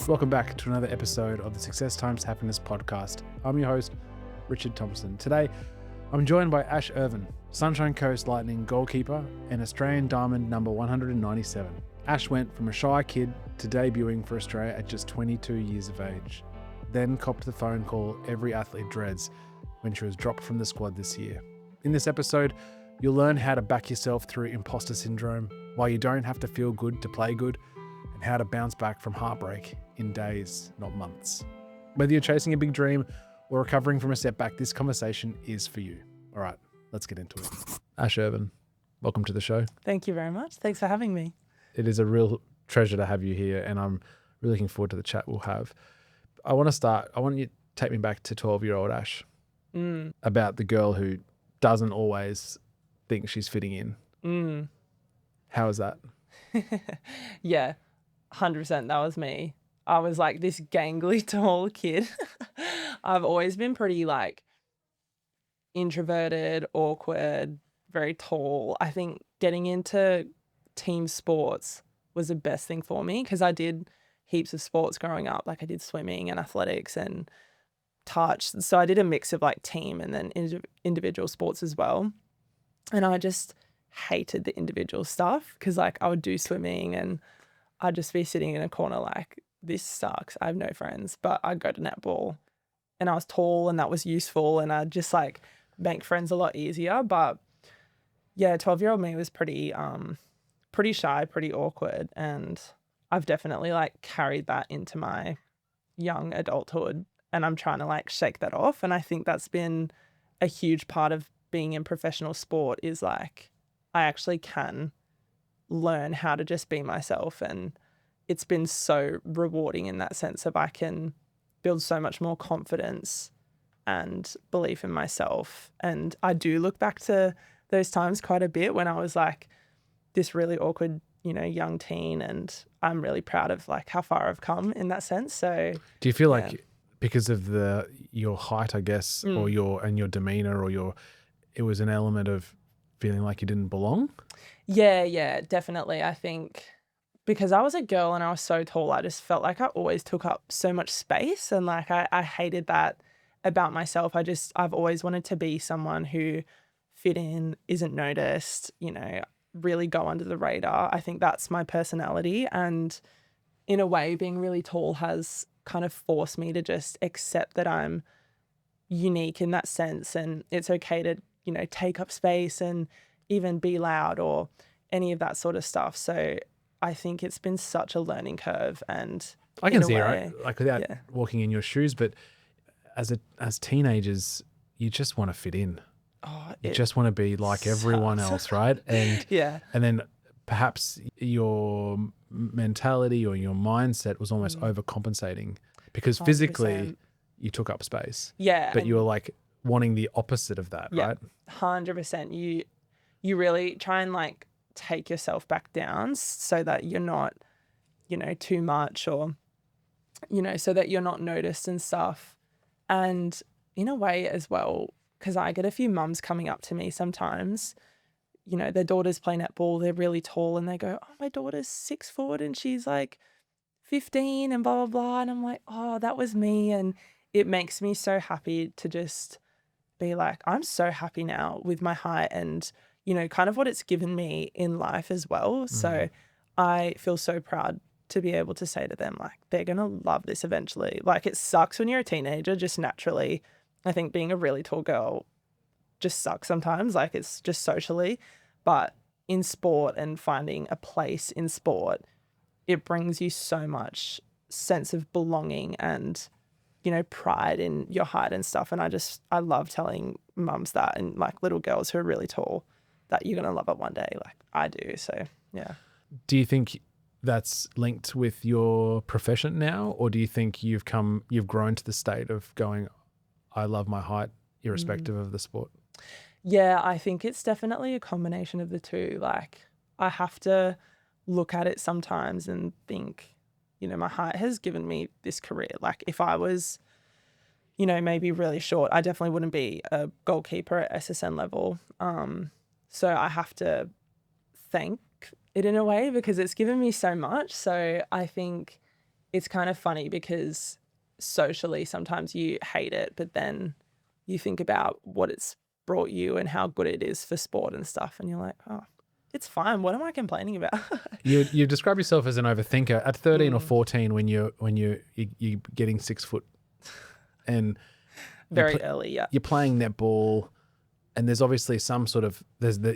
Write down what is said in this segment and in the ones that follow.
Welcome back to another episode of the Success Times Happiness podcast. I'm your host, Richard Thompson. Today, I'm joined by Ash Ervin, Sunshine Coast Lightning goalkeeper and Australian Diamond number 197. Ash went from a shy kid to debuting for Australia at just 22 years of age, then copped the phone call every athlete dreads when she was dropped from the squad this year. In this episode, you'll learn how to back yourself through imposter syndrome, why you don't have to feel good to play good, and how to bounce back from heartbreak in days, not months. Whether you're chasing a big dream or recovering from a setback, this conversation is for you. All right, let's get into it. Ash Ervin, welcome to the show. Thank you very much. Thanks for having me. It is a real treasure to have you here, and I'm really looking forward to the chat we'll have. I want you to take me back to 12-year-old Ash, about the girl who doesn't always think she's fitting in. How is that? Yeah, 100%. That was me. I was like this gangly tall kid. I've always been pretty like introverted, awkward, very tall. I think getting into team sports was the best thing for me because I did heaps of sports growing up. Like I did swimming and athletics and touch. So I did a mix of like team and then individual sports as well. And I just hated the individual stuff because like I would do swimming and I'd just be sitting in a corner like, this sucks. I have no friends. But I'd go to netball and I was tall and that was useful and I'd just like make friends a lot easier. But yeah, 12-year-old me was pretty shy, pretty awkward. And I've definitely like carried that into my young adulthood and I'm trying to like shake that off. And I think that's been a huge part of being in professional sport is like, I actually can learn how to just be myself. And it's been so rewarding in that sense of I can build so much more confidence and belief in myself. And I do look back to those times quite a bit when I was like this really awkward, young teen. And I'm really proud of like how far I've come in that sense. So do you feel like because of your height, I guess, or your demeanor it was an element of feeling like you didn't belong? Yeah, definitely. I think because I was a girl and I was so tall, I just felt like I always took up so much space and like I hated that about myself. I've always wanted to be someone who fit in, isn't noticed, really go under the radar. I think that's my personality. And in a way, being really tall has kind of forced me to just accept that I'm unique in that sense. And it's okay to, take up space and even be loud or any of that sort of stuff. So I think it's been such a learning curve. And I can see, right? Like without walking in your shoes, but as teenagers, you just want to fit in. You just want to be like everyone else, right? And and then perhaps your mentality or your mindset was almost overcompensating because 100%. Physically you took up space. Yeah. But you were like wanting the opposite of that, right? 100%. You really try and like take yourself back down so that you're not, too much or, so that you're not noticed and stuff. And in a way as well, because I get a few mums coming up to me sometimes, their daughters play netball, they're really tall and they go, oh, my daughter's 6 foot and she's like 15 and blah, blah, blah. And I'm like, oh, that was me. And it makes me so happy to just be like, I'm so happy now with my height and, kind of what it's given me in life as well. So I feel so proud to be able to say to them, like, they're going to love this eventually. Like, it sucks when you're a teenager, just naturally. I think being a really tall girl just sucks sometimes, like it's just socially. But in sport and finding a place in sport, it brings you so much sense of belonging and, pride in your height and stuff. And I love telling mums that and like little girls who are really tall that you're going to love it one day, like I do. So, yeah. Do you think that's linked with your profession now? Or do you think you've grown to the state of going, I love my height irrespective of the sport? Yeah, I think it's definitely a combination of the two. Like I have to look at it sometimes and think, my height has given me this career. Like if I was, maybe really short, I definitely wouldn't be a goalkeeper at SSN level. So I have to thank it in a way because it's given me so much. So I think it's kind of funny because socially sometimes you hate it, but then you think about what it's brought you and how good it is for sport and stuff, and you're like, oh, it's fine. What am I complaining about? You describe yourself as an overthinker at 13 or 14 when you're getting 6 foot and very early. Yeah. You're playing netball, and there's obviously some sort of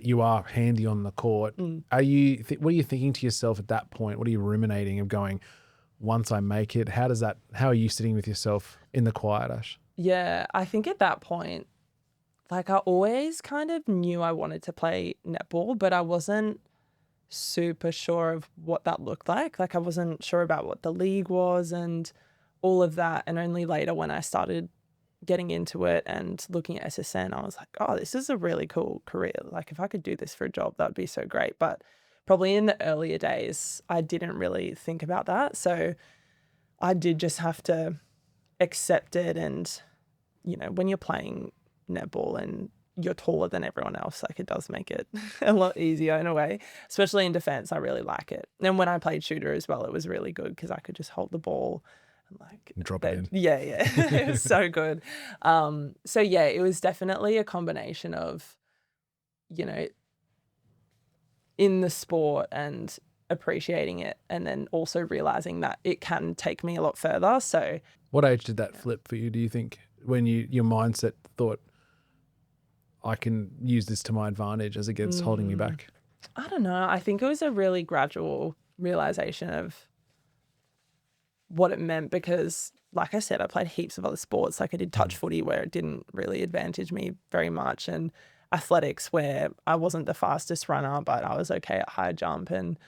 you are handy on the court. Are you? What are you thinking to yourself at that point? What are you ruminating of going? Once I make it, how are you sitting with yourself in the quiet, Ash? Yeah, I think at that point, like I always kind of knew I wanted to play netball, but I wasn't super sure of what that looked like. Like I wasn't sure about what the league was and all of that. And only later when I started getting into it and looking at SSN, I was like, oh, this is a really cool career. Like if I could do this for a job, that would be so great. But probably in the earlier days, I didn't really think about that. So I did just have to accept it. And, you know, when you're playing netball and you're taller than everyone else, like it does make it a lot easier in a way, especially in defense. I really like it. And when I played shooter as well, it was really good because I could just hold the ball and like drop it in. Yeah. It was so good. So yeah, it was definitely a combination of, you know, in the sport and appreciating it, and then also realizing that it can take me a lot further. So what age did that flip for you, do you think, when your mindset thought, I can use this to my advantage as against holding me back? I don't know. I think it was a really gradual realization of what it meant because, like I said, I played heaps of other sports. Like I did touch footy where it didn't really advantage me very much, and athletics where I wasn't the fastest runner, but I was okay at high jump and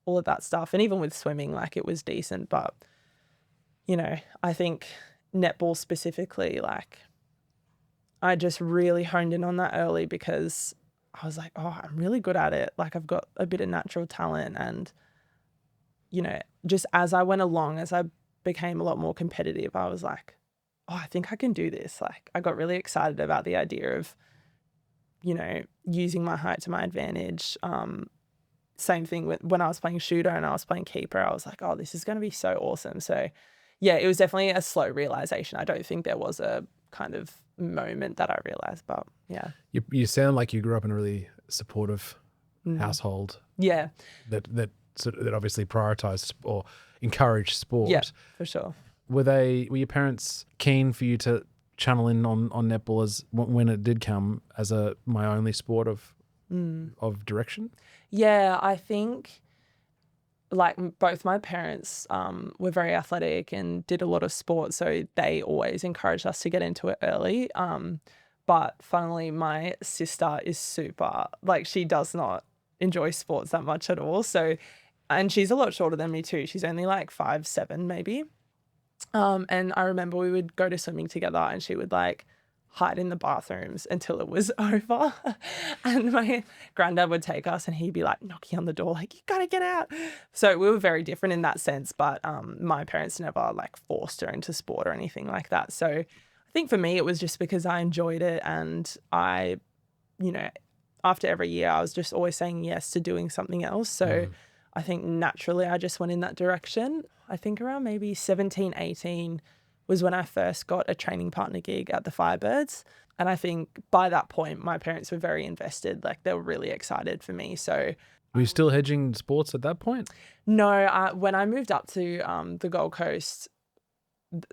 all of that stuff. And even with swimming, like it was decent. But, you know, I think netball specifically, like I just really honed in on that early because I was like, oh, I'm really good at it. Like I've got a bit of natural talent. And, you know, just as I went along, as I became a lot more competitive, I was like, oh, I think I can do this. Like I got really excited about the idea of, you know, using my height to my advantage. Same thing with when I was playing shooter and I was playing keeper, I was like, oh, this is going to be so awesome. So yeah, it was definitely a slow realization. I don't think there was a kind of moment that I realized, but yeah. You sound like you grew up in a really supportive household. Yeah. That obviously prioritized or encouraged sport. Yeah, for sure. Were your parents keen for you to channel in on netball as when it did come as my only sport of direction? Yeah, I think like both my parents were very athletic and did a lot of sport, so they always encouraged us to get into it early. But funnily, my sister is super, like she does not enjoy sports that much at all. So, and she's a lot shorter than me too. She's only like 5'7" maybe. And I remember we would go to swimming together and she would like hide in the bathrooms until it was over. And my granddad would take us and he'd be like knocking on the door, like, you gotta get out. So we were very different in that sense, but my parents never like forced her into sport or anything like that. So I think for me, it was just because I enjoyed it and I, you know, after every year, I was just always saying yes to doing something else. So I think naturally I just went in that direction. I think around maybe 17, 18 was when I first got a training partner gig at the Firebirds. And I think by that point, my parents were very invested. Like they were really excited for me. So were you still hedging sports at that point? No, when I moved up to the Gold Coast,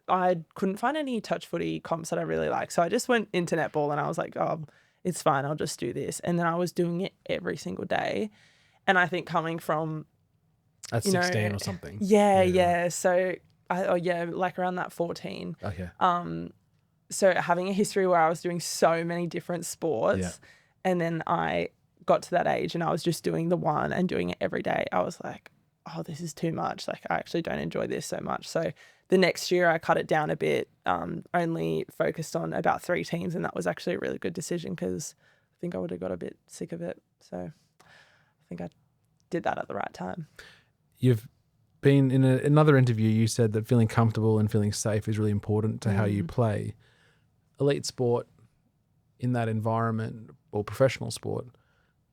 I couldn't find any touch footy comps that I really like. So I just went into netball and I was like, oh, it's fine. I'll just do this. And then I was doing it every single day. And I think coming from at 16 or something. Yeah. So like around that 14. Okay. So having a history where I was doing so many different sports and then I got to that age and I was just doing the one and doing it every day, I was like, oh, this is too much. Like I actually don't enjoy this so much. So the next year I cut it down a bit, only focused on about 3 teams, and that was actually a really good decision because I think I would have got a bit sick of it. So I think I did that at the right time. You've been in another interview, you said that feeling comfortable and feeling safe is really important to how you play. Elite sport in that environment or professional sport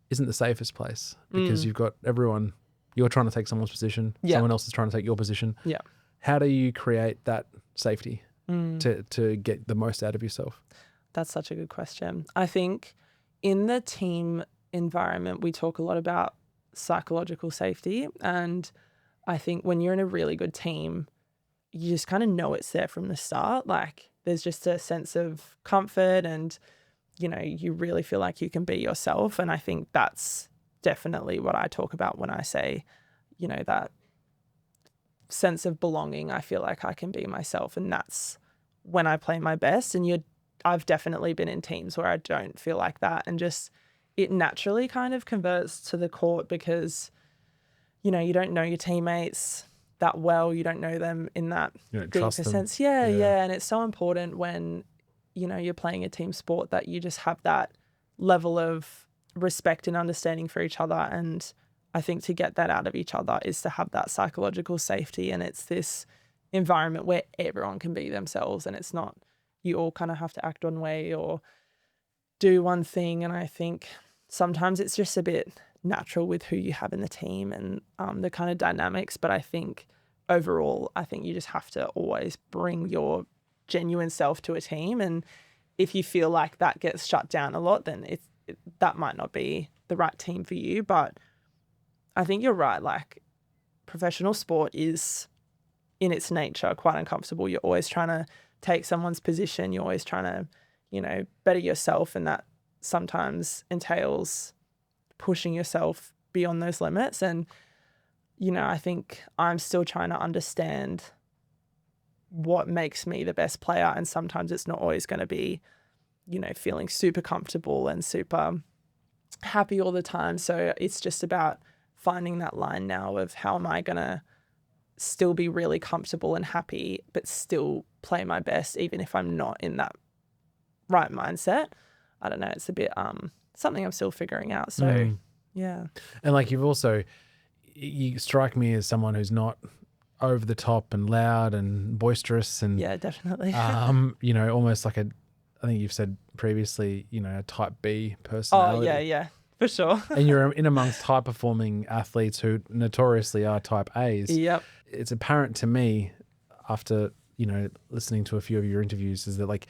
isn't the safest place because you've got everyone, you're trying to take someone's position, someone else is trying to take your position. Yeah. How do you create that safety Mm. to get the most out of yourself? That's such a good question. I think in the team environment, we talk a lot about psychological safety. And I think when you're in a really good team, you just kind of know it's there from the start. Like there's just a sense of comfort and, you really feel like you can be yourself. And I think that's definitely what I talk about when I say, that sense of belonging. I feel like I can be myself, and that's when I play my best. And I've definitely been in teams where I don't feel like that, and just it naturally kind of converts to the court because, you don't know your teammates that well. You don't know them in that You don't deeper trust them. sense. Yeah. And it's so important when, you're playing a team sport that you just have that level of respect and understanding for each other. And I think to get that out of each other is to have that psychological safety. And it's this environment where everyone can be themselves, and it's not you all kind of have to act one way or do one thing. And I think sometimes it's just a bit natural with who you have in the team and the kind of dynamics. But I think overall, I think you just have to always bring your genuine self to a team. And if you feel like that gets shut down a lot, then that might not be the right team for you. But I think you're right. Like professional sport is in its nature quite uncomfortable. You're always trying to take someone's position. You're always trying to, better yourself. And that sometimes entails pushing yourself beyond those limits. And, I think I'm still trying to understand what makes me the best player. And sometimes it's not always going to be, feeling super comfortable and super happy all the time. So it's just about finding that line now of how am I going to still be really comfortable and happy, but still play my best, even if I'm not in that right mindset. I don't know. It's a bit something I'm still figuring out. So yeah. And like you strike me as someone who's not over the top and loud and boisterous and Yeah, definitely. Almost like I think you've said previously, a type B personality. Oh yeah, for sure. And you're in amongst high performing athletes who notoriously are type A's. Yep. It's apparent to me after, listening to a few of your interviews is that like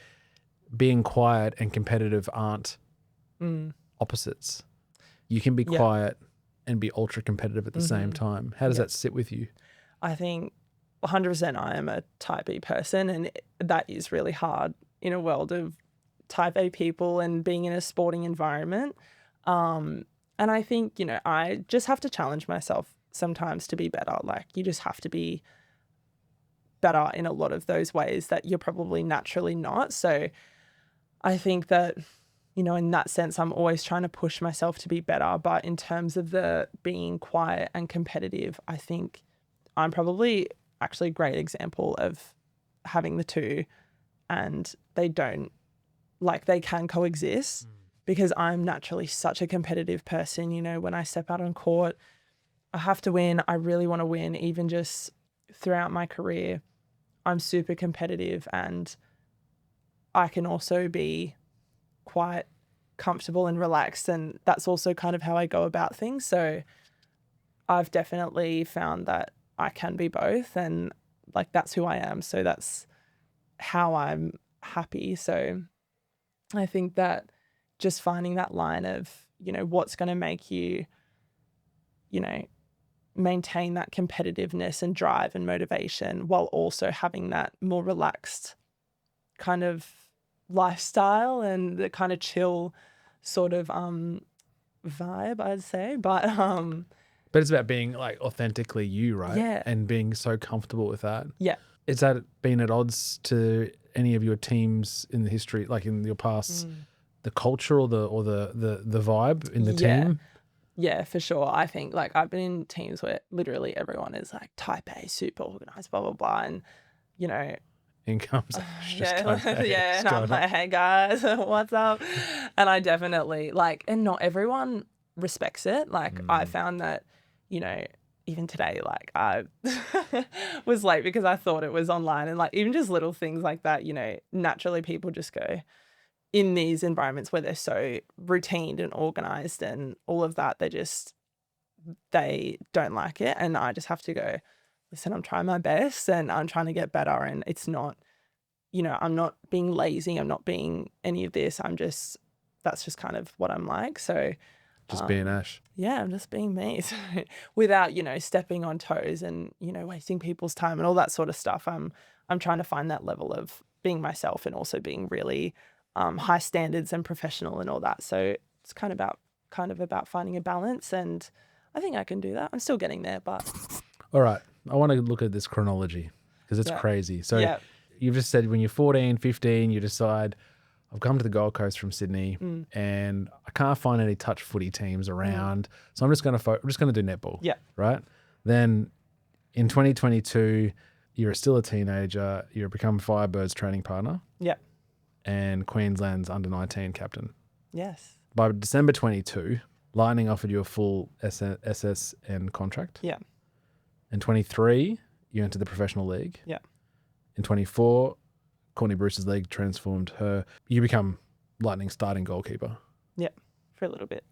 being quiet and competitive aren't opposites. You can be quiet and be ultra competitive at the same time. How does that sit with you? I think 100% I am a type B person, and that is really hard in a world of type A people and being in a sporting environment. And I think, I just have to challenge myself sometimes to be better. Like you just have to be better in a lot of those ways that you're probably naturally not. So I think that, in that sense, I'm always trying to push myself to be better. But in terms of the being quiet and competitive, I think I'm probably actually a great example of having the two, and they can coexist because I'm naturally such a competitive person. When I step out on court, I have to win. I really want to win. Even just throughout my career, I'm super competitive, and I can also be quite comfortable and relaxed. And that's also kind of how I go about things. So I've definitely found that I can be both, and like that's who I am. So that's how I'm happy. So I think that just finding that line of, what's going to make you, maintain that competitiveness and drive and motivation while also having that more relaxed kind of lifestyle and the kind of chill sort of vibe, I'd say. But it's about being like authentically you, right? Yeah. And being so comfortable with that. Yeah. Is that been at odds to any of your teams in the history, like in your past, the culture or the vibe in the team? Yeah, for sure. I think like I've been in teams where literally everyone is like type A, super organized, blah, blah, blah. And, In comes Ash, just and I'm like, hey guys, what's up? And I definitely and not everyone respects it. Like I found that, even today, like I was late because I thought it was online, and like even just little things like that, naturally people just go in these environments where they're so routine and organized and all of that, they don't like it. And I just have to go, listen, I'm trying my best and I'm trying to get better, and it's not, I'm not being lazy, I'm not being any of this. That's just kind of what I'm like. So Just being Ash. yeah, I'm just being me. So without, stepping on toes and, wasting people's time and all that sort of stuff. I'm trying to find that level of being myself and also being really high standards and professional and all that. So it's kind of about finding a balance, and I think I can do that. I'm still getting there, but All right. I want to look at this chronology because it's crazy. So yeah. you've just said when you're 14, 15, you decide, I've come to the Gold Coast from Sydney and I can't find any touch footy teams around. So I'm just going to do netball. Yeah. Right. Then in 2022, you're still a teenager. You become Firebirds training partner. Yeah. And Queensland's under 19 captain. Yes. By December 22, Lightning offered you a full SSN contract. Yeah. In 23, you entered the professional league. Yeah. In 24, Courtney Bruce's league transformed her. You become Lightning starting goalkeeper. Yeah. For a little bit.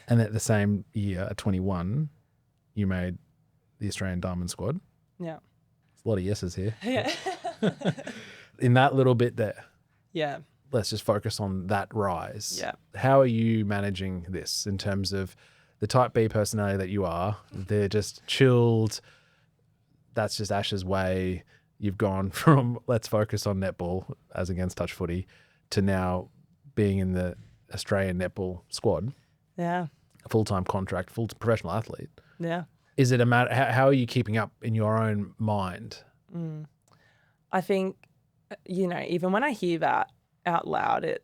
And at the same year, at 21, you made the Australian Diamond squad. Yeah. There's a lot of yeses here. Yeah. In that little bit there. Yeah. Let's just focus on that rise. Yeah. How are you managing this in terms of the type B personality that you are? They're just chilled. That's just Ash's way. You've gone from let's focus on netball as against touch footy to now being in the Australian netball squad. Yeah. A full-time contract, full professional athlete. Yeah. Is it a matter, how are you keeping up in your own mind? I think, even when I hear that out loud, it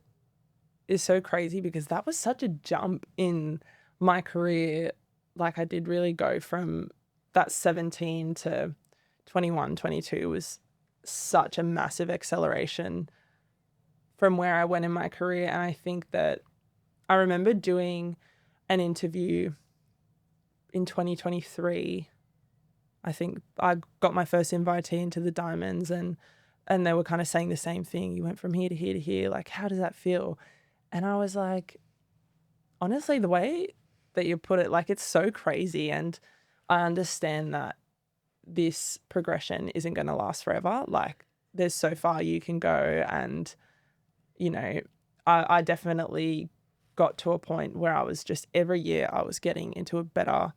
is so crazy because that was such a jump in my career. Like I did really go from that 17 to 21, 22 was such a massive acceleration from where I went in my career. And I think that I remember doing an interview in 2023. I think I got my first invitee into the Diamonds, and they were kind of saying the same thing. You went from here to here to here. Like, how does that feel? And I was like, honestly, the way that you put it, like, it's so crazy. And I understand that this progression isn't going to last forever. Like, there's so far you can go. And, I definitely got to a point where I was just every year I was getting into a better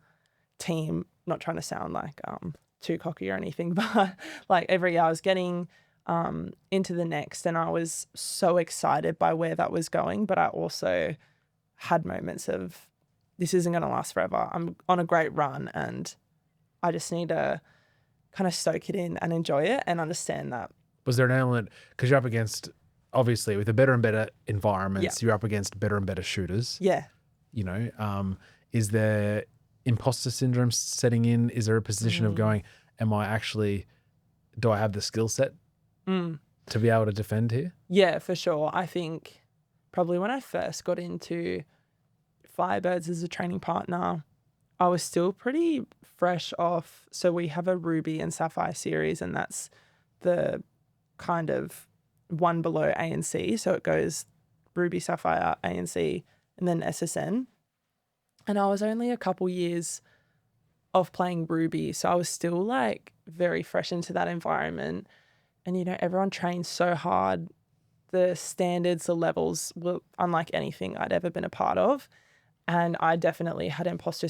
team. Not trying to sound like too cocky or anything, but like every year I was getting into the next, and I was so excited by where that was going. But I also had moments of this isn't going to last forever. I'm on a great run and I just need to kind of soak it in and enjoy it and understand that. Was there an element, because you're up against, obviously with the better and better environments, you're up against better and better shooters. Yeah. Is there imposter syndrome setting in? Is there a position of going, do I have the skill set to be able to defend here? Yeah, for sure. I think probably when I first got into Firebirds as a training partner, I was still pretty fresh off. So we have a Ruby and Sapphire series, and that's the kind of one below A and C. So it goes Ruby, Sapphire, A and C, and then SSN. And I was only a couple years off playing Ruby. So I was still like very fresh into that environment. And, everyone trains so hard. The standards, the levels were unlike anything I'd ever been a part of. And I definitely had imposter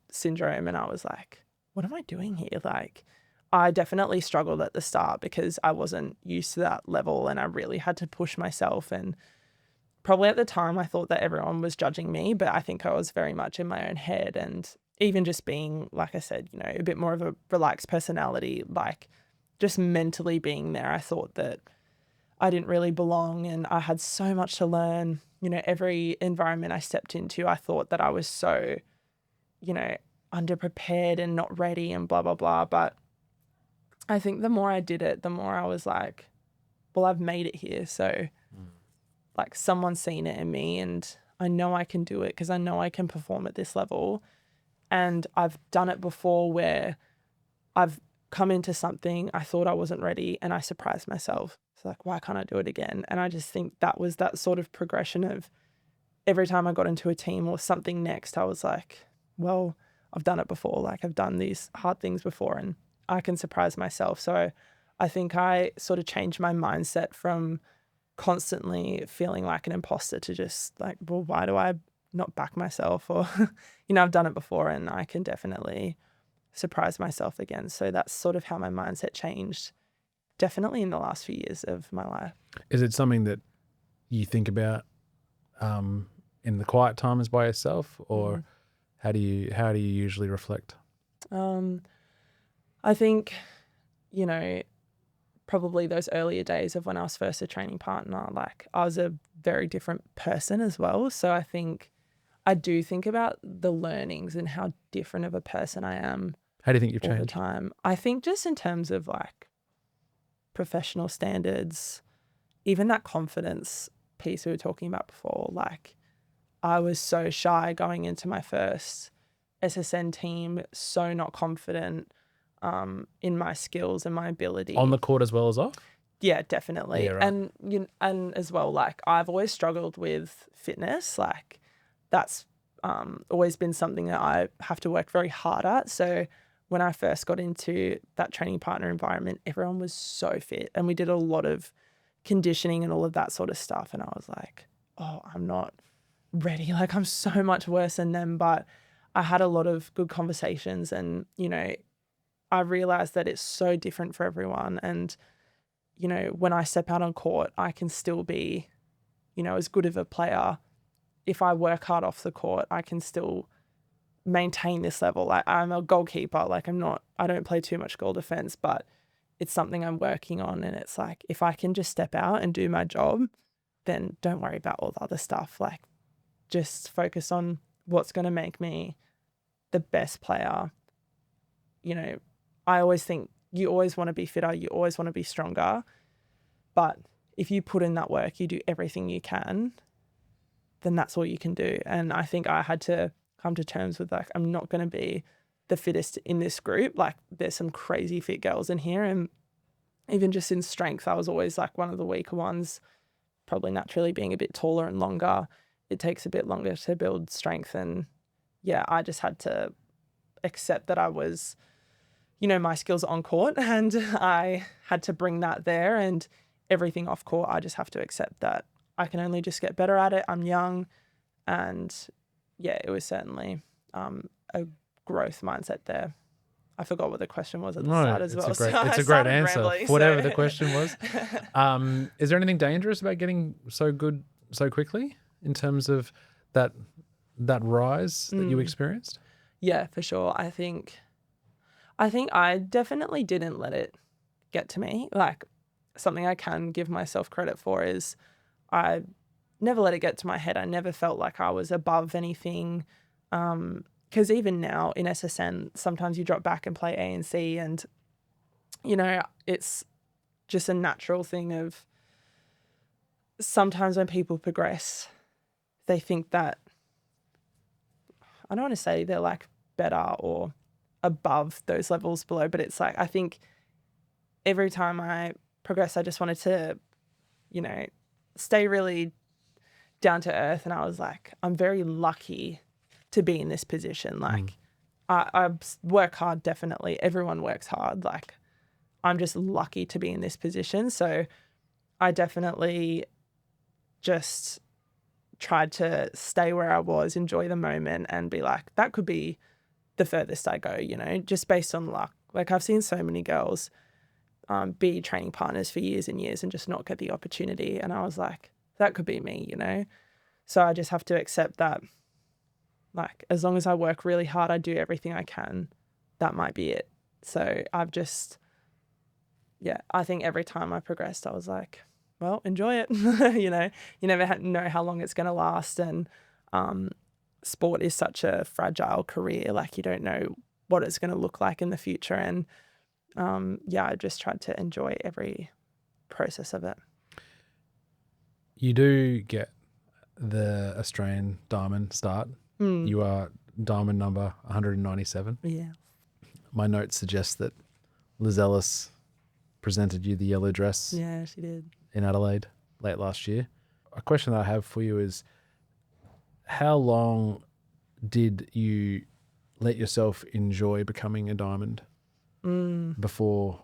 syndrome. And I was like, what am I doing here? Like, I definitely struggled at the start because I wasn't used to that level and I really had to push myself. And probably at the time I thought that everyone was judging me, but I think I was very much in my own head. And even just being, like I said, a bit more of a relaxed personality, like just mentally being there, I thought that I didn't really belong and I had so much to learn. Every environment I stepped into, I thought that I was so, underprepared and not ready and blah, blah, blah. But I think the more I did it, the more I was like, well, I've made it here. So like someone's seen it in me and I know I can do it because I know I can perform at this level. And I've done it before where I've come into something, I thought I wasn't ready and I surprised myself. It's like, why can't I do it again? And I just think that was that sort of progression of every time I got into a team or something next, I was like, well, I've done it before. Like I've done these hard things before and I can surprise myself. So I think I sort of changed my mindset from constantly feeling like an imposter to just like, well, why do I not back myself? Or, I've done it before and I can definitely surprise myself again. So that's sort of how my mindset changed, definitely in the last few years of my life. Is it something that you think about in the quiet times by yourself, or how do you usually reflect? I think, probably those earlier days of when I was first a training partner, like I was a very different person as well. So I think I do think about the learnings and how different of a person I am. How do you think you've all the changed? time. I think just in terms of like professional standards, even that confidence piece we were talking about before, like I was so shy going into my first SSN team, so not confident in my skills and my ability. On the court as well as off? Yeah, definitely. Yeah, right. And as well, like I've always struggled with fitness. Like that's always been something that I have to work very hard at. So when I first got into that training partner environment, everyone was so fit and we did a lot of conditioning and all of that sort of stuff. And I was like, oh, I'm not ready. Like I'm so much worse than them. But I had a lot of good conversations and, I realized that it's so different for everyone. And, when I step out on court, I can still be, as good of a player. If I work hard off the court, I can still maintain this level. Like I'm a goalkeeper. Like I don't play too much goal defense, but it's something I'm working on. And it's like, if I can just step out and do my job, then don't worry about all the other stuff. Like just focus on what's going to make me the best player. I always think you always want to be fitter. You always want to be stronger. But if you put in that work, you do everything you can, then that's all you can do. And I think I had to come to terms with like, I'm not going to be the fittest in this group. Like there's some crazy fit girls in here. And even just in strength, I was always like one of the weaker ones, probably naturally being a bit taller and longer. It takes a bit longer to build strength. And yeah, I just had to accept that I was, my skills on court and I had to bring that there, and everything off court, I just have to accept that I can only just get better at it. I'm young. And yeah, it was certainly a growth mindset there. I forgot what the question was at the start as well. It's a great answer. Rambling, Whatever the question was. Is there anything dangerous about getting so good so quickly in terms of that rise that you experienced? Yeah, for sure. I think I definitely didn't let it get to me. Like something I can give myself credit for is I never let it get to my head. I never felt like I was above anything. Because even now in SSN, sometimes you drop back and play A and C, and, it's just a natural thing of sometimes when people progress, they think that, I don't want to say they're like better or above those levels below, but it's like, I think every time I progress, I just wanted to, stay really down to earth. And I was like, I'm very lucky to be in this position. Like I work hard, definitely. Everyone works hard. Like I'm just lucky to be in this position. So I definitely just tried to stay where I was, enjoy the moment and be like, that could be the furthest I go, just based on luck. Like I've seen so many girls be training partners for years and years and just not get the opportunity. And I was like, that could be me, So I just have to accept that, like, as long as I work really hard, I do everything I can, that might be it. So I've just, I think every time I progressed, I was like, well, enjoy it. You never know how long it's going to last. And sport is such a fragile career. Like you don't know what it's going to look like in the future. And I just tried to enjoy every process of it. You do get the Australian Diamond start. You are Diamond number 197. Yeah. My notes suggest that Liz Ellis presented you the yellow dress. Yeah, she did. In Adelaide late last year. A question that I have for you is, how long did you let yourself enjoy becoming a Diamond? before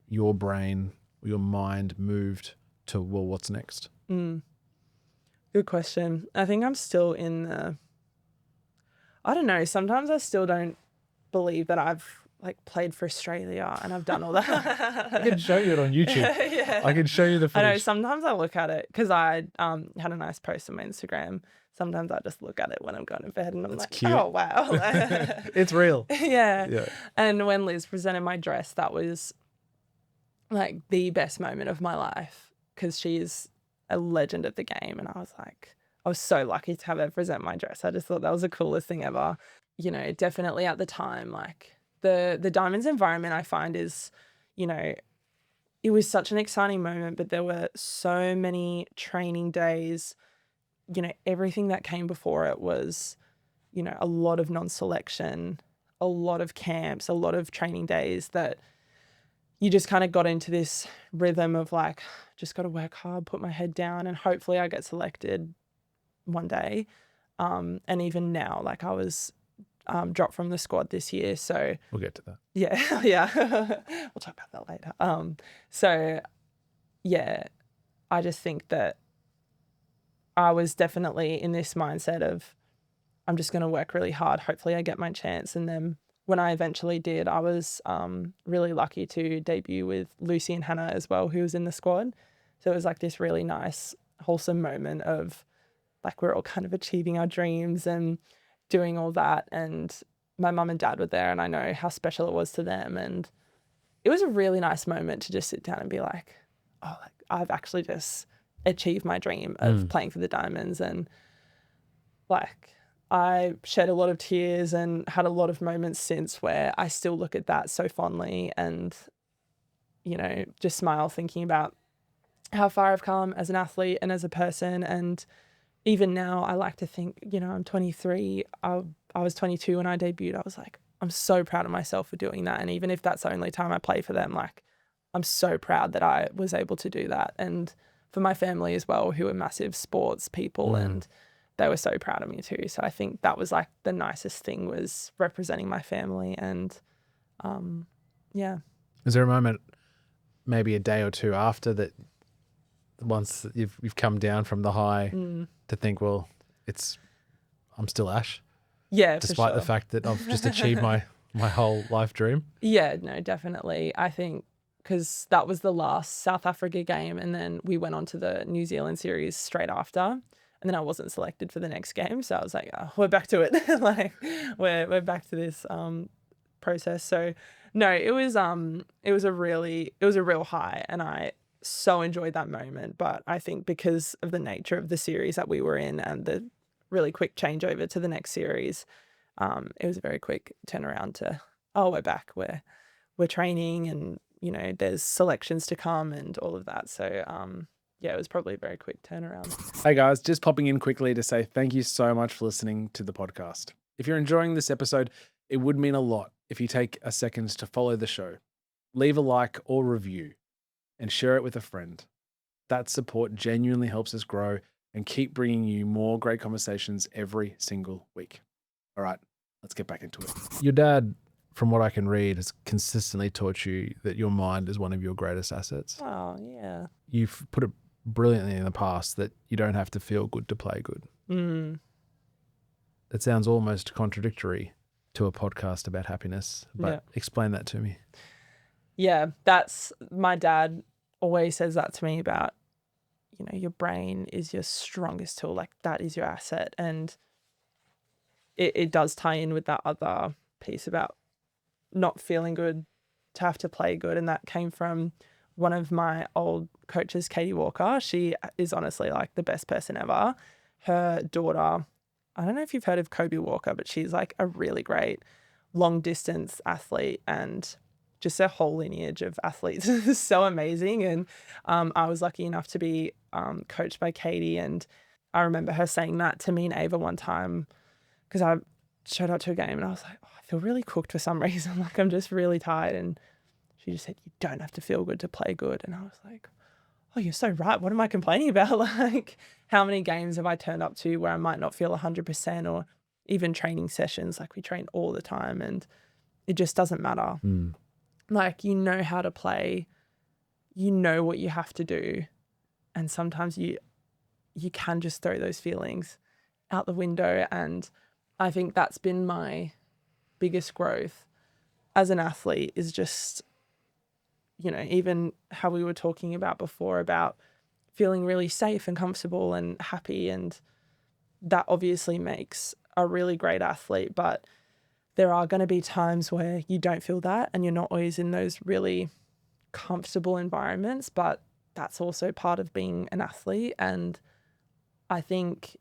your brain or your mind moved to, well, what's next? Good question. I think I'm still in the, I don't know, sometimes I still don't believe that I've like played for Australia and I've done all that. I can show you it on YouTube. Yeah. I can show you the I know, footage. sometimes I look at it because I had a nice post on my Instagram. Sometimes I just look at it when I'm going to bed and I'm like, cute. oh, wow. It's real. Yeah. And when Liz presented my dress, that was like the best moment of my life because she's a legend at the game. And I was so lucky to have her present my dress. I just thought that was the coolest thing ever. You know, definitely at the time, like the Diamonds environment I find is, you know, it was such an exciting moment, but there were so many training days. You know, everything that came before it was, you know, a lot of non-selection, a lot of camps, a lot of training days that you just kind of got into this rhythm of like, just got to work hard, put my head down, and hopefully I get selected one day. And even now, like I was dropped from the squad this year. So we'll get to that. Yeah. Yeah. We'll talk about that later. So yeah, I just think that I was definitely in this mindset of I'm just going to work really hard. Hopefully I get my chance. And then when I eventually did, I was really lucky to debut with Lucy and Hannah as well, who was in the squad. So it was like this really nice, wholesome moment of like we're all kind of achieving our dreams and doing all that. And my mum and dad were there and I know how special it was to them. And it was a really nice moment to just sit down and be like, oh, like I've actually just achieved my dream of playing for the Diamonds. And like I shed a lot of tears and had a lot of moments since where I still look at that so fondly and, you know, just smile thinking about how far I've come as an athlete and as a person. And even now I like to think, you know, I'm 23. I was 22 when I debuted. I was like, I'm so proud of myself for doing that. And even if that's the only time I play for them, like I'm so proud that I was able to do that. And for my family as well, who are massive sports people and they were so proud of me too. So I think that was like the nicest thing was representing my family. And yeah. Is there a moment, maybe a day or two after that, once you've come down from the high to think, well, I'm still Ash? Yeah, despite for sure. the fact that I've just achieved my whole life dream? Yeah, no, definitely. I think because that was the last South Africa game and then we went on to the New Zealand series straight after. And then I wasn't selected for the next game. So I was like, oh, we're back to it. Like we're back to this process. So no, it was a real high and I so enjoyed that moment. But I think because of the nature of the series that we were in and the really quick changeover to the next series, it was a very quick turnaround to, oh, we're back. We're training and, you know, there's selections to come and all of that. So yeah, it was probably a very quick turnaround. Hey guys, just popping in quickly to say thank you so much for listening to the podcast. If you're enjoying this episode, it would mean a lot if you take a second to follow the show, leave a like or review, and share it with a friend. That support genuinely helps us grow and keep bringing you more great conversations every single week. All right, let's get back into it. Your dad, from what I can read, has consistently taught you that your mind is one of your greatest assets. Oh, yeah. You've put it brilliantly in the past that you don't have to feel good to play good. It sounds almost contradictory to a podcast about happiness, but explain that to me. Yeah, that's my dad always says that to me about, you know, your brain is your strongest tool, like that is your asset. And it does tie in with that other piece about not feeling good to have to play good. And that came from one of my old coaches, Katie Walker. She is honestly like the best person ever. Her daughter, I don't know if you've heard of Kobe Walker, but she's like a really great long distance athlete and just a whole lineage of athletes is so amazing. And I was lucky enough to be coached by Katie. And I remember her saying that to me and Ava one time because I showed up to a game and I was like, oh, I feel really cooked for some reason. Like I'm just really tired. And she just said, you don't have to feel good to play good. And I was like, oh, you're so right. What am I complaining about? Like how many games have I turned up to where I might not feel 100% or even training sessions? Like we train all the time and it just doesn't matter. like, you know how to play, you know what you have to do. And sometimes you can just throw those feelings out the window. And I think that's been my biggest growth as an athlete, is just, you know, even how we were talking about before about feeling really safe and comfortable and happy. And that obviously makes a really great athlete, but there are going to be times where you don't feel that and you're not always in those really comfortable environments, but that's also part of being an athlete. And I think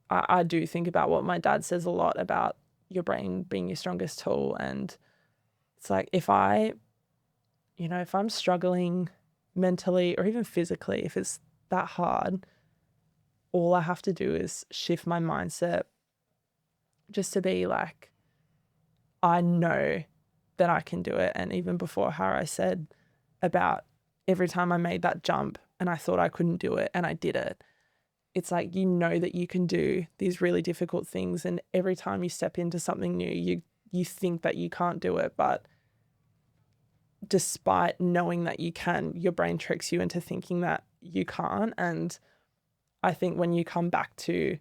I do think about what my dad says a lot about your brain being your strongest tool. And it's like, if I'm struggling mentally or even physically, if it's that hard, all I have to do is shift my mindset just to be like, I know that I can do it. And even before, how I said about every time I made that jump and I thought I couldn't do it and I did it, it's like, you know that you can do these really difficult things. And every time you step into something new, you think that you can't do it. But despite knowing that you can, your brain tricks you into thinking that you can't. And I think when you come back to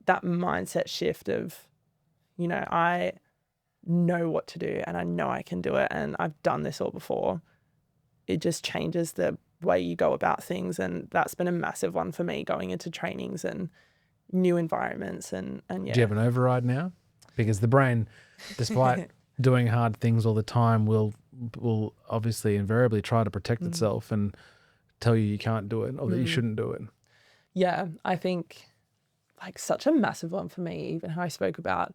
that mindset shift of, you know, I know what to do and I know I can do it and I've done this all before, it just changes the way you go about things. And that's been a massive one for me, going into trainings and new environments. And yeah. Do you have an override now? Because the brain, despite doing hard things all the time, will obviously invariably try to protect itself and tell you can't do it or that you shouldn't do it. Yeah, I think like such a massive one for me, even how I spoke about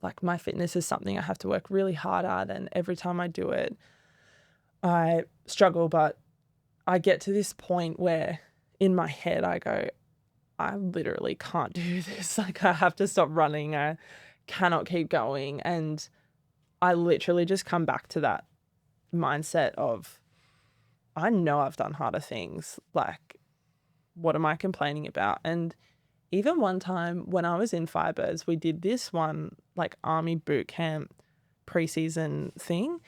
like my fitness is something I have to work really hard at. And every time I do it, I struggle. But I get to this point where in my head I go, I literally can't do this. Like, I have to stop running. I cannot keep going. And I literally just come back to that mindset of, I know I've done harder things. Like, what am I complaining about? And even one time when I was in Firebirds, we did this one like army boot camp preseason thing.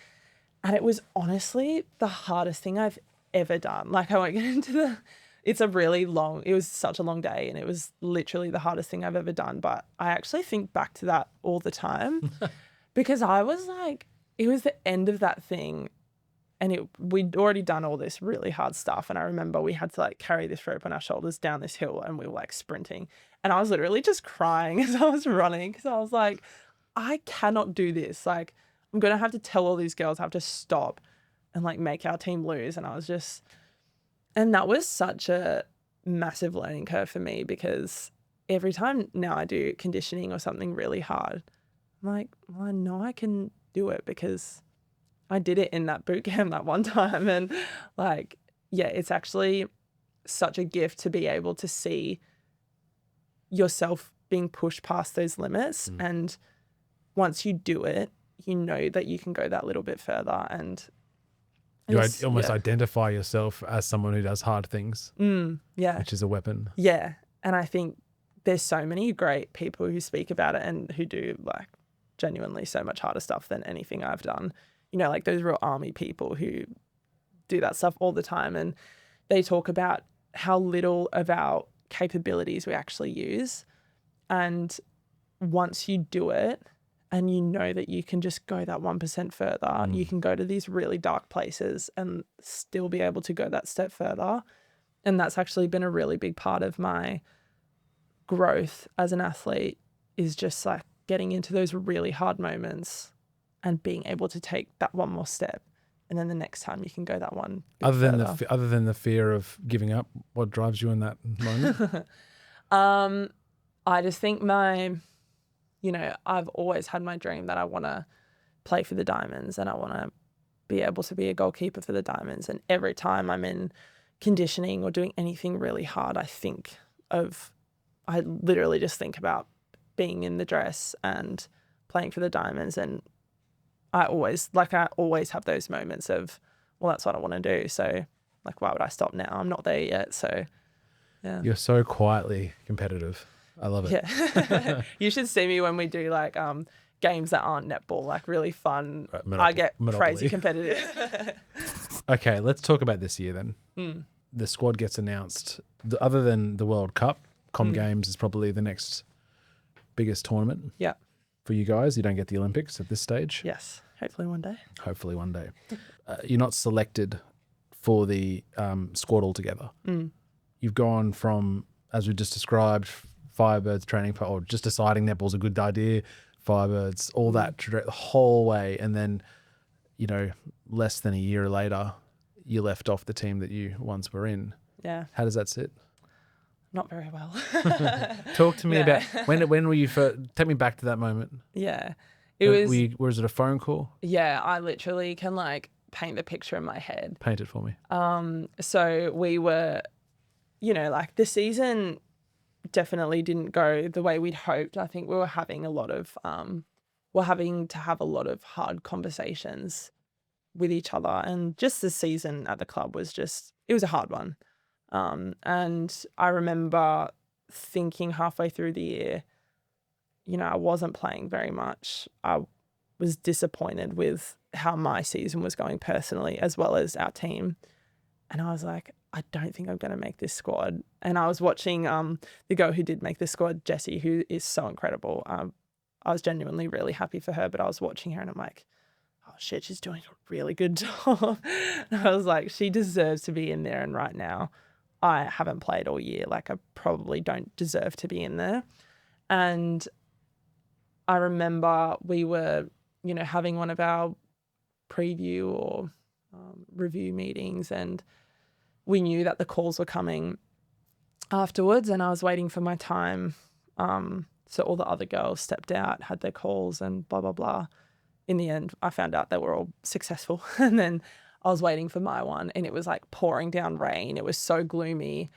And it was honestly the hardest thing I've ever done. Like, I won't get into it was such a long day and it was literally the hardest thing I've ever done. But I actually think back to that all the time because I was like, it was the end of that thing. And we'd already done all this really hard stuff. And I remember we had to like carry this rope on our shoulders down this hill and we were like sprinting. And I was literally just crying as I was running because I was like, I cannot do this. Like, I'm going to have to tell all these girls I have to stop and like make our team lose. And and that was such a massive learning curve for me because every time now I do conditioning or something really hard, I'm like, well, I know I can do it because I did it in that boot camp that one time. And like, yeah, it's actually such a gift to be able to see yourself being pushed past those limits. And once you do it, you know that you can go that little bit further. And you almost identify yourself as someone who does hard things, which is a weapon. Yeah. And I think there's so many great people who speak about it and who do like genuinely so much harder stuff than anything I've done. You know, like those real army people who do that stuff all the time. And they talk about how little of our capabilities we actually use. And once you do it and you know that you can just go that 1% further, you can go to these really dark places and still be able to go that step further. And that's actually been a really big part of my growth as an athlete, is just like getting into those really hard moments and being able to take that one more step. And then the next time you can go that one other than the fear of giving up, what drives you in that moment? I just think I've always had my dream that I want to play for the Diamonds and I want to be able to be a goalkeeper for the Diamonds. And every time I'm in conditioning or doing anything really hard, I literally just think about being in the dress and playing for the Diamonds. And I always have those moments of, well, that's what I want to do. So like, why would I stop now? I'm not there yet. So yeah. You're so quietly competitive. I love it. Yeah. You should see me when we do like games that aren't netball, like really fun. I get crazy competitive. Okay, let's talk about this year then. The squad gets announced. Other than the World Cup, Games is probably the next biggest tournament. Yeah. For you guys, you don't get the Olympics at this stage. Yes, hopefully one day. Hopefully one day. You're not selected for the squad altogether. You've gone from, as we just described, Firebirds training, or just deciding netball's a good idea, Firebirds, all that the whole way. And then, less than a year later, you left off the team that you once were in. Yeah. How does that sit? Not very well. Talk to me about when were you first, take me back to that moment. Yeah. Was it a phone call? Yeah, I literally can paint the picture in my head. Paint it for me. So we were, the season definitely didn't go the way we'd hoped. I think we were having having to have a lot of hard conversations with each other, and just the season at the club was it was a hard one. And I remember thinking halfway through the year, I wasn't playing very much. I was disappointed with how my season was going personally, as well as our team. And I was like, I don't think I'm going to make this squad. And I was watching the girl who did make the squad, Jessie, who is so incredible. I was genuinely really happy for her, but I was watching her and I'm like, oh shit, she's doing a really good job. And I was like, she deserves to be in there. And right now, I haven't played all year. I probably don't deserve to be in there. And I remember we were, having one of our preview or review meetings, and we knew that the calls were coming afterwards, and I was waiting for my time. So all the other girls stepped out, had their calls, and blah, blah, blah. In the end, I found out they were all successful. And then I was waiting for my one, and it was pouring down rain. It was so gloomy.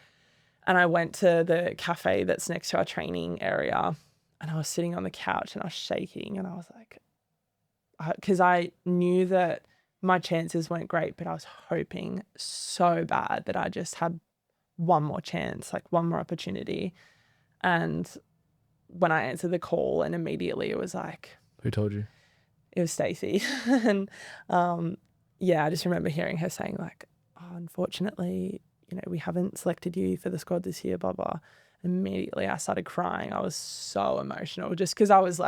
And I went to the cafe that's next to our training area, and I was sitting on the couch and I was shaking, and I was like, because I knew that my chances weren't great, but I was hoping so bad that I just had one more chance, one more opportunity. And when I answered the call, and immediately it was who told you? It was Stacey. And I just remember hearing her saying oh, unfortunately, we haven't selected you for the squad this year, blah, blah. Immediately I started crying. I was so emotional just because I was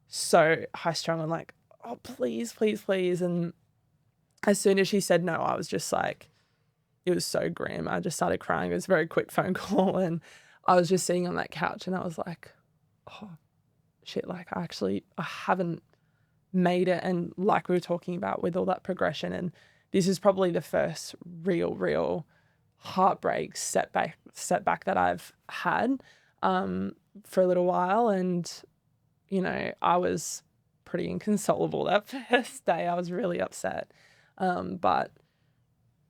so high strung and oh, please, please, please. And as soon as she said no, I was just it was so grim. I just started crying. It was a very quick phone call, and I was just sitting on that couch and I was oh shit, I haven't made it. And we were talking about with all that progression, and this is probably the first real heartbreak setback that I've had for a little while. And I was pretty inconsolable that first day. I was really upset, but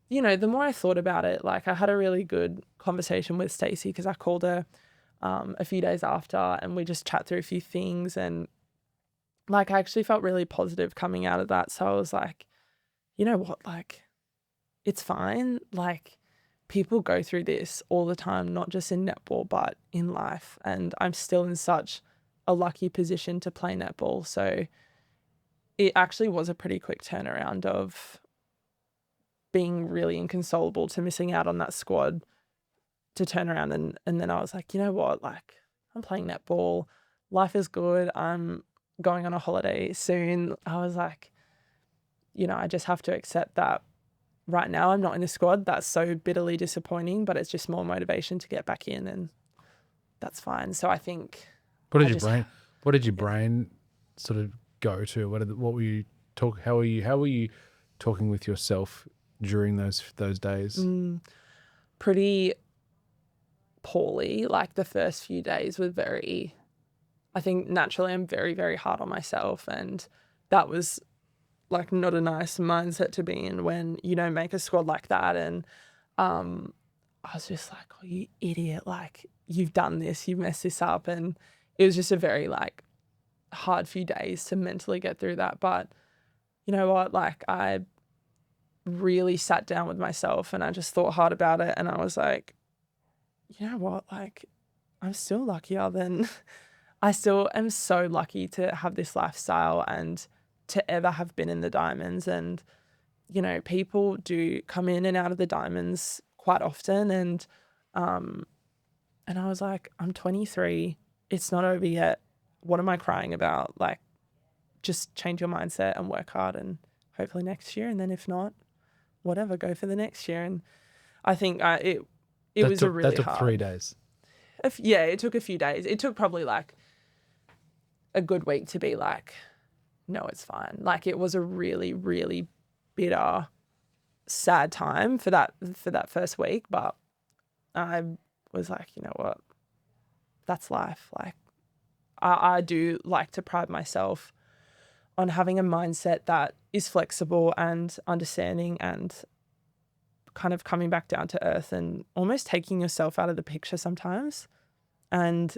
the more I thought about it, I had a really good conversation with Stacey, because I called her a few days after, and we just chat through a few things, and I actually felt really positive coming out of that. So I was like, you know what, it's fine. People go through this all the time, not just in netball, but in life. And I'm still in such a lucky position to play netball. So it actually was a pretty quick turnaround of being really inconsolable to missing out on that squad, to turn around and then I was like, you know what, I'm playing netball. Life is good. I'm going on a holiday soon. I was like, I just have to accept that right now I'm not in the squad. That's so bitterly disappointing, but it's just more motivation to get back in, and that's fine. So I think. What did your brain sort of go to? What were you talk? How were you talking with yourself during those days? Pretty poorly. The first few days were I think naturally I'm very, very hard on myself, and that was not a nice mindset to be in when you don't make a squad like that. And I was just oh, you idiot, you've done this, you've messed this up. And it was just a very hard few days to mentally get through that. But you know what, I really sat down with myself and I just thought hard about it, and I was like, you know what, I'm still luckier than I still am so lucky to have this lifestyle and to ever have been in the Diamonds. And, you know, people do come in and out of the Diamonds quite often. And I was like, I'm 23. It's not over yet. What am I crying about? Like, just change your mindset and work hard, and hopefully next year. And then if not, whatever, go for the next year. And I think it was a really that took hard. 3 days. Yeah, it took a few days. It took probably like a good week to be like, no, it's fine. Like, it was a really, really bitter, sad time for that first week. But I was like, you know what? That's life. Like, I do like to pride myself on having a mindset that is flexible and understanding and kind of coming back down to earth and almost taking yourself out of the picture sometimes. And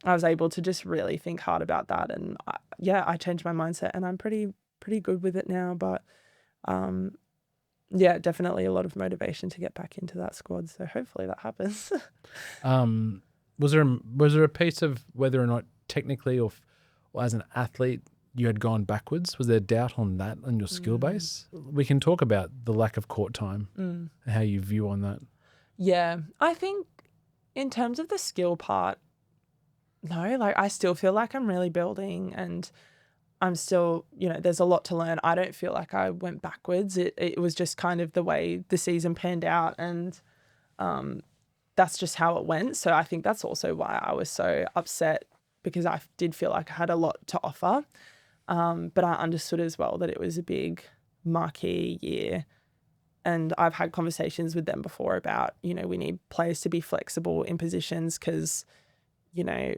I was able to just really think hard about that. And I changed my mindset, and I'm pretty good with it now. But definitely a lot of motivation to get back into that squad. So hopefully that happens. Was there a piece of whether or not technically or as an athlete you had gone backwards? Was there doubt on that, on your skill base? We can talk about the lack of court time and how you view on that. Yeah, I think in terms of the skill part, no, like I still feel like I'm really building, and I'm still, you know, there's a lot to learn. I don't feel like I went backwards. It was just kind of the way the season panned out, and that's just how it went. So I think that's also why I was so upset, because I did feel like I had a lot to offer. But I understood as well that it was a big marquee year. And I've had conversations with them before about, you know, we need players to be flexible in positions because, you know,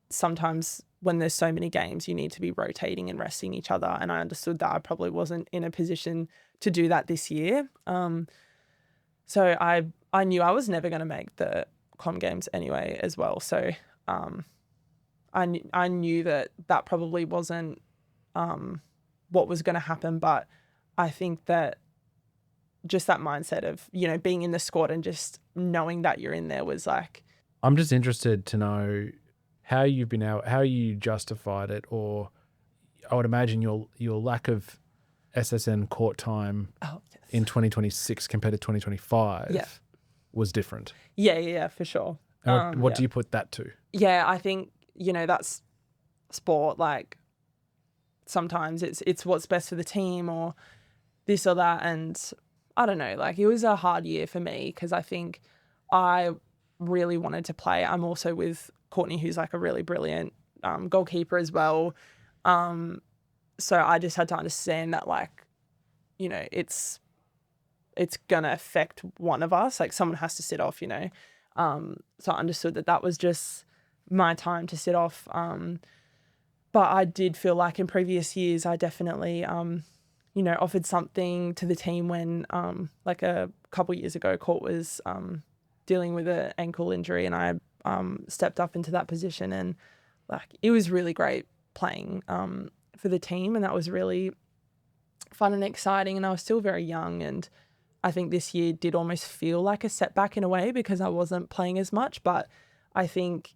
sometimes when there's so many games, you need to be rotating and resting each other. And I understood that I probably wasn't in a position to do that this year. So I knew I was never going to make the Com Games anyway as well. So I knew that probably wasn't what was going to happen. But I think that just that mindset of, you know, being in the squad and just knowing that you're in there was like. I'm just interested to know how you justified it, or I would imagine your lack of SSN court time in 2026 compared to 2025 was different. Yeah, for sure. And what do you put that to? Yeah, I think, you know, that's sport. Like, sometimes it's what's best for the team or this or that. And I don't know, like, it was a hard year for me because I think I really wanted to play. I'm also with Courtney, who's like a really brilliant goalkeeper as well. So I just had to understand that, like, you know, it's going to affect one of us. Like, someone has to sit off, you know. So I understood that was just my time to sit off. But I did feel like in previous years, I definitely, you know, offered something to the team when, like a couple years ago, Court was dealing with an ankle injury, and I stepped up into that position, and like it was really great playing for the team, and that was really fun and exciting. And I was still very young, and I think this year did almost feel like a setback in a way because I wasn't playing as much. But I think,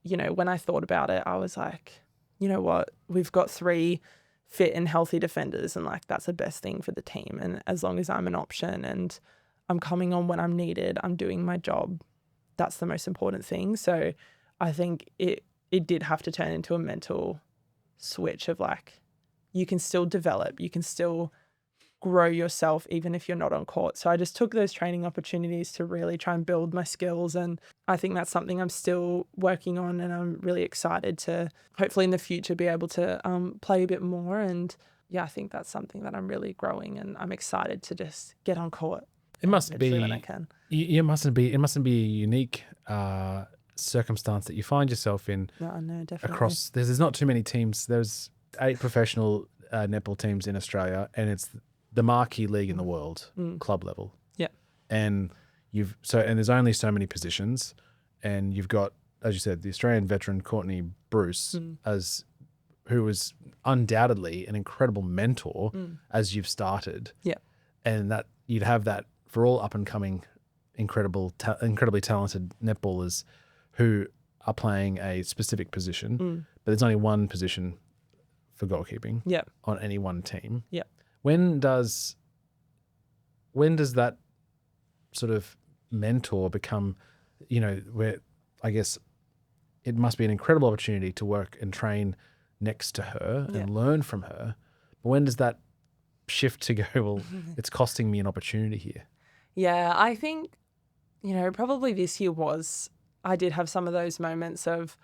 you know, when I thought about it, I was like, you know what, we've got 3 fit and healthy defenders, and like that's the best thing for the team. And as long as I'm an option and I'm coming on when I'm needed, I'm doing my job, that's the most important thing. So I think it did have to turn into a mental switch of like, you can still develop, you can still grow yourself even if you're not on court. So I just took those training opportunities to really try and build my skills, and I think that's something I'm still working on, and I'm really excited to hopefully in the future be able to play a bit more. And yeah, I think that's something that I'm really growing, and I'm excited to just get on court. It must be when I can. It mustn't be a unique circumstance that you find yourself in. No, definitely. Across there's not too many teams. There's 8 professional netball teams in Australia, and it's the marquee league in the world, club level. Yeah. And there's only so many positions, and you've got, as you said, the Australian veteran Courtney Bruce who was undoubtedly an incredible mentor as you've started. Yeah. And that you'd have that for all up and coming incredibly talented netballers who are playing a specific position, but there's only one position for goalkeeping on any one team. Yeah. When does that sort of mentor become, where I guess it must be an incredible opportunity to work and train next to her and learn from her. But when does that shift to go, well, it's costing me an opportunity here? Yeah, I think, probably this year I did have some of those moments of,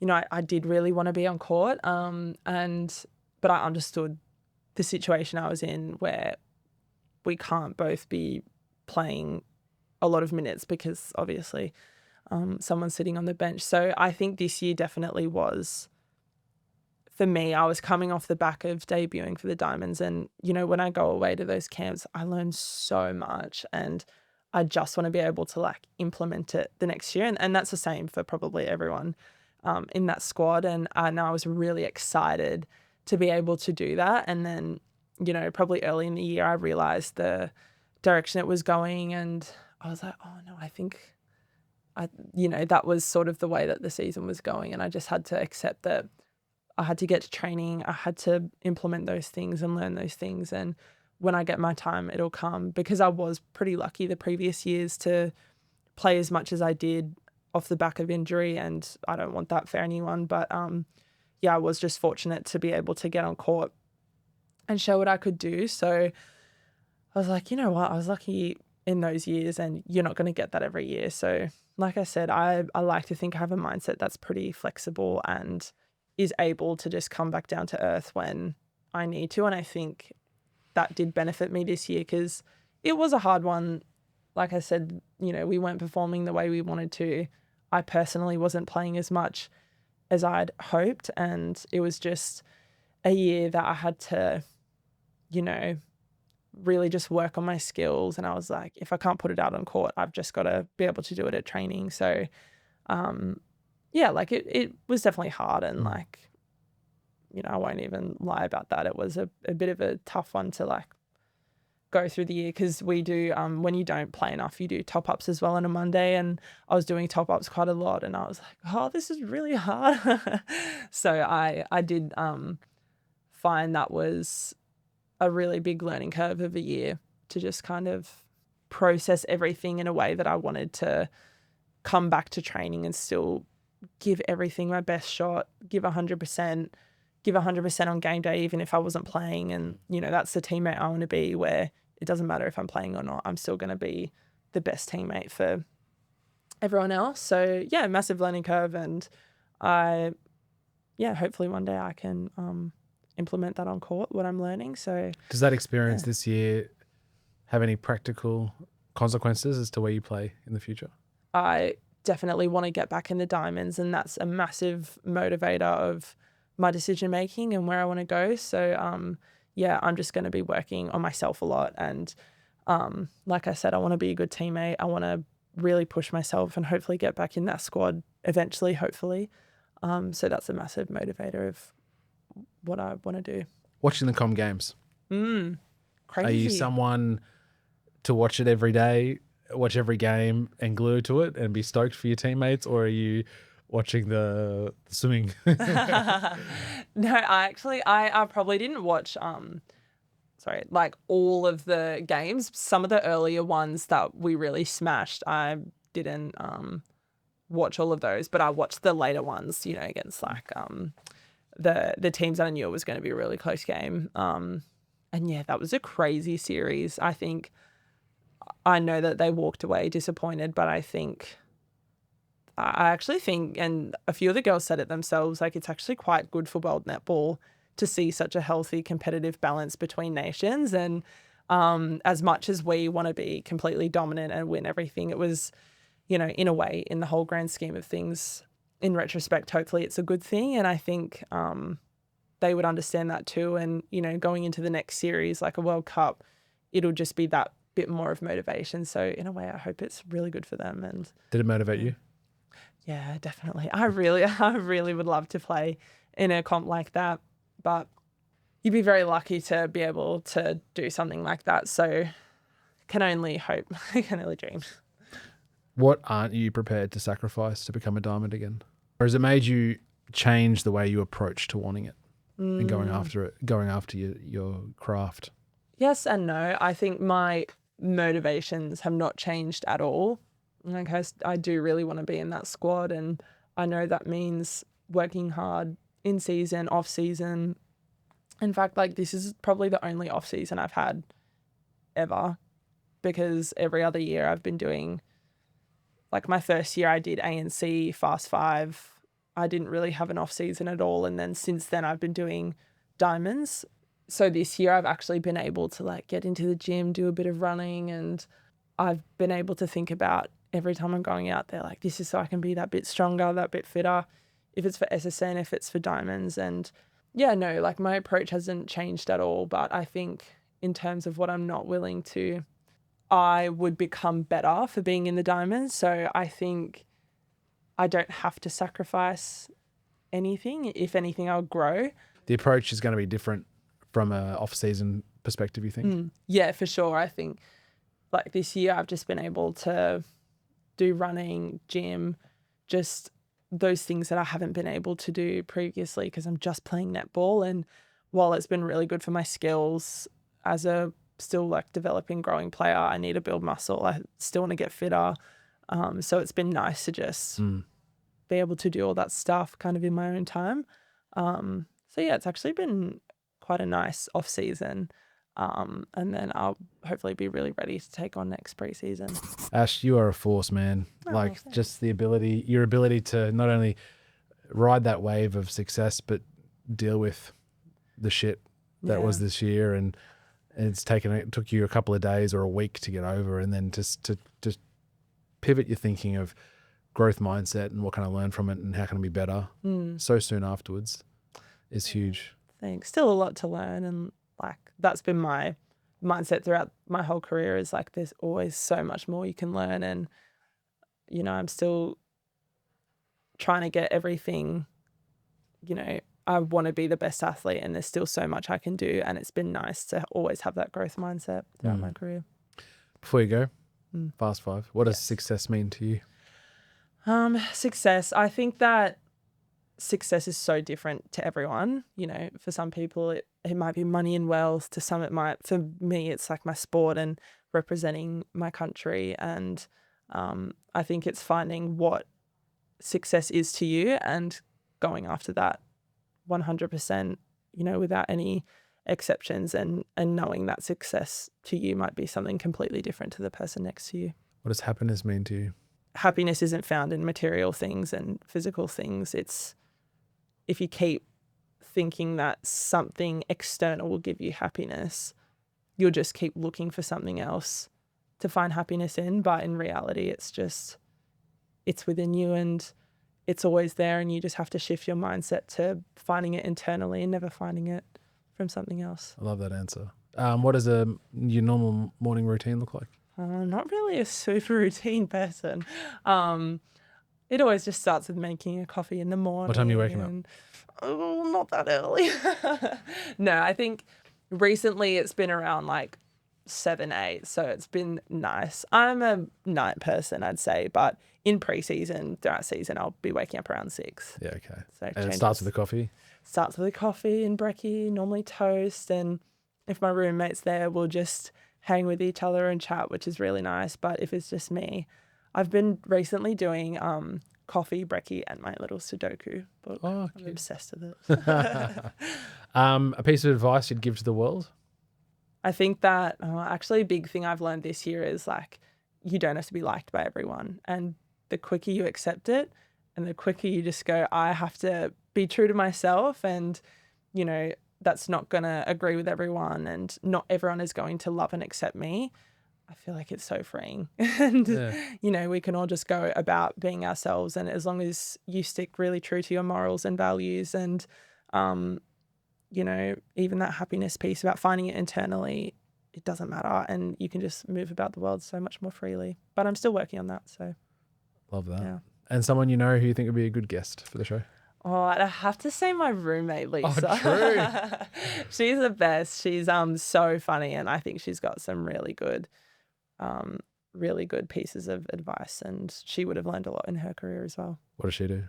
I did really want to be on court, but I understood the situation I was in where we can't both be playing a lot of minutes because obviously someone's sitting on the bench. So I think this year definitely was, for me, I was coming off the back of debuting for the Diamonds, and, when I go away to those camps, I learn so much, and I just want to be able to implement it the next year. And that's the same for probably everyone in that squad. And I was really excited to be able to do that. And then, probably early in the year, I realized the direction it was going, and I was like, oh no, I think that was sort of the way that the season was going. And I just had to accept that I had to get to training. I had to implement those things and learn those things. And when I get my time, it'll come, because I was pretty lucky the previous years to play as much as I did off the back of injury. And I don't want that for anyone. But I was just fortunate to be able to get on court and show what I could do. So I was like, you know what? I was lucky in those years, and you're not going to get that every year. So like I said, I like to think I have a mindset that's pretty flexible and is able to just come back down to earth when I need to. And I think that did benefit me this year, because it was a hard one. Like I said, we weren't performing the way we wanted to. I personally wasn't playing as much as I'd hoped. And it was just a year that I had to, really just work on my skills. And I was like, if I can't put it out on court, I've just got to be able to do it at training. So, it was definitely hard. And I won't even lie about that. It was a bit of a tough one to go through the year, because we do, when you don't play enough, you do top-ups as well on a Monday. And I was doing top-ups quite a lot, and I was like, oh, this is really hard. So I did find that was a really big learning curve of a year, to just kind of process everything in a way that I wanted to come back to training and still give everything my best shot, give 100%, give 100% on game day, even if I wasn't playing. And, that's the teammate I want to be, where it doesn't matter if I'm playing or not, I'm still going to be the best teammate for everyone else. So yeah, massive learning curve. And hopefully one day I can implement that on court, what I'm learning. So does that experience this year have any practical consequences as to where you play in the future? I definitely want to get back in the Diamonds, and that's a massive motivator of my decision making and where I want to go. So I'm just going to be working on myself a lot. And like I said, I want to be a good teammate. I want to really push myself and hopefully get back in that squad eventually, hopefully. So that's a massive motivator of what I want to do. Watching the Com Games. Crazy. Are you someone to watch it every day, watch every game and glue to it and be stoked for your teammates, or are you watching the swimming? No, I probably didn't watch all of the games. Some of the earlier ones that we really smashed, I didn't watch all of those, but I watched the later ones, against the teams that I knew it was going to be a really close game. And yeah, that was a crazy series. I know that they walked away disappointed, but I actually think, and a few of the girls said it themselves, it's actually quite good for world netball to see such a healthy competitive balance between nations. And as much as we want to be completely dominant and win everything, it was, in a way, in the whole grand scheme of things, in retrospect, hopefully it's a good thing. And I think they would understand that too. And, going into the next series, like a World Cup, it'll just be that bit more of motivation. So in a way, I hope it's really good for them. And did it motivate you? Yeah, definitely. I really would love to play in a comp like that, but you'd be very lucky to be able to do something like that. So can only hope, can only dream. What aren't you prepared to sacrifice to become a diamond again? Or has it made you change the way you approach to wanting it and going Mm. after it, going after your craft? Yes and no. I think my motivations have not changed at all. Like I do really want to be in that squad, and I know that means working hard in season, off season. In fact, like this is probably the only off season I've had ever, because every other year I've been doing, like my first year I did ANC, Fast Five. I didn't really have an off season at all. And then since then I've been doing diamonds. So this year I've actually been able to like get into the gym, do a bit of running, and I've been able to think about every time I'm going out there, like this is so I can be that bit stronger, that bit fitter, if it's for SSN, if it's for diamonds. And yeah, no, like my approach hasn't changed at all. But I think in terms of what I'm not willing to, I would become better for being in the diamonds. So I think I don't have to sacrifice anything. If anything, I'll grow. The approach is going to be different from a off-season perspective, you think? Yeah, for sure. I think like this year I've just been able to do running, gym, just those things that I haven't been able to do previously because I'm just playing netball. And while it's been really good for my skills as a still like developing, growing player, I need to build muscle. I still want to get fitter. So it's been nice to just be able to do all that stuff kind of in my own time. So yeah, it's actually been quite a nice off season. And then I'll hopefully be really ready to take on next preseason. Ash, you are a force, man. Thanks. Just your ability to not only ride that wave of success, but deal with the shit that was this year. And it took you a couple of days or a week to get over, and then just to pivot your thinking of growth mindset and what can I learn from it and how can I be better so soon afterwards is huge. Thanks. Still a lot to learn, and like that's been my mindset throughout my whole career is like there's always so much more you can learn, and you know I'm still trying to get everything. You know, I want to be the best athlete, and there's still so much I can do, and it's been nice to always have that growth mindset throughout my career. Before you go, Fast Five, what does success mean to you? Success. I think that success is so different to everyone. You know, for some people it might be money and wealth. To some it might, for me, it's like my sport and representing my country. And I think it's finding what success is to you and going after that 100%, you know, without any exceptions, and knowing that success to you might be something completely different to the person next to you. What does happiness mean to you? Happiness isn't found in material things and physical things. It's if you keep thinking that something external will give you happiness, you'll just keep looking for something else to find happiness in. But in reality, it's within you and it's always there, and you just have to shift your mindset to finding it internally and never finding it from something else. I love that answer. What does your normal morning routine look like? Not really a super routine person. It always just starts with making a coffee in the morning. What time are you waking up? Oh, not that early. No, I think recently it's been around like 7, 8. So it's been nice. I'm a night person, I'd say, but in pre-season, throughout season, I'll be waking up around 6. Yeah, okay. So And it starts with the coffee? Starts with a coffee and brekkie, normally toast. And if my roommate's there, we'll just hang with each other and chat, which is really nice. But if it's just me, I've been recently doing coffee, brekkie, and my little Sudoku book. Oh, I'm obsessed with it. A piece of advice you'd give to the world? I think that actually a big thing I've learned this year is like you don't have to be liked by everyone. And the quicker you accept it and the quicker you just go, I have to be true to myself, and, you know, that's not going to agree with everyone and not everyone is going to love and accept me. I feel like it's so freeing. And, you know, we can all just go about being ourselves. And as long as you stick really true to your morals and values and, you know, even that happiness piece about finding it internally, it doesn't matter. And you can just move about the world so much more freely. But I'm still working on that. So Love that. yeah. And someone you know who you think would be a good guest for the show? Oh, I'd have to say my roommate, Lisa. Oh, true. She's the best. She's so funny, and I think she's got some really good pieces of advice, and she would have learned a lot in her career as well. What does she do?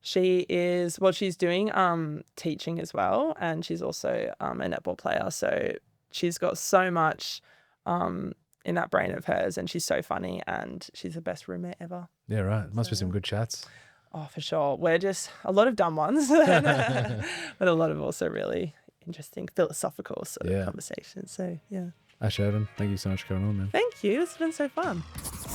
She's doing teaching as well, and she's also a netball player. So she's got so much in that brain of hers, and she's so funny, and she's the best roommate ever. Yeah, right. Must be some good chats. Oh, for sure. We're just a lot of dumb ones, but a lot of also really interesting philosophical sort of conversations. So yeah. Ash Ervin, thank you so much for coming on, man. Thank you. It's been so fun.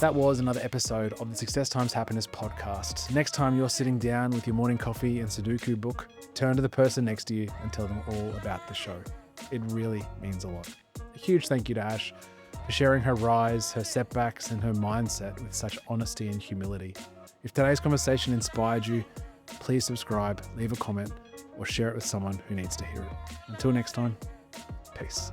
That was another episode of the Success Times Happiness podcast. Next time you're sitting down with your morning coffee and Sudoku book, turn to the person next to you and tell them all about the show. It really means a lot. A huge thank you to Ash for sharing her rise, her setbacks, and her mindset with such honesty and humility. If today's conversation inspired you, please subscribe, leave a comment, or share it with someone who needs to hear it. Until next time, peace.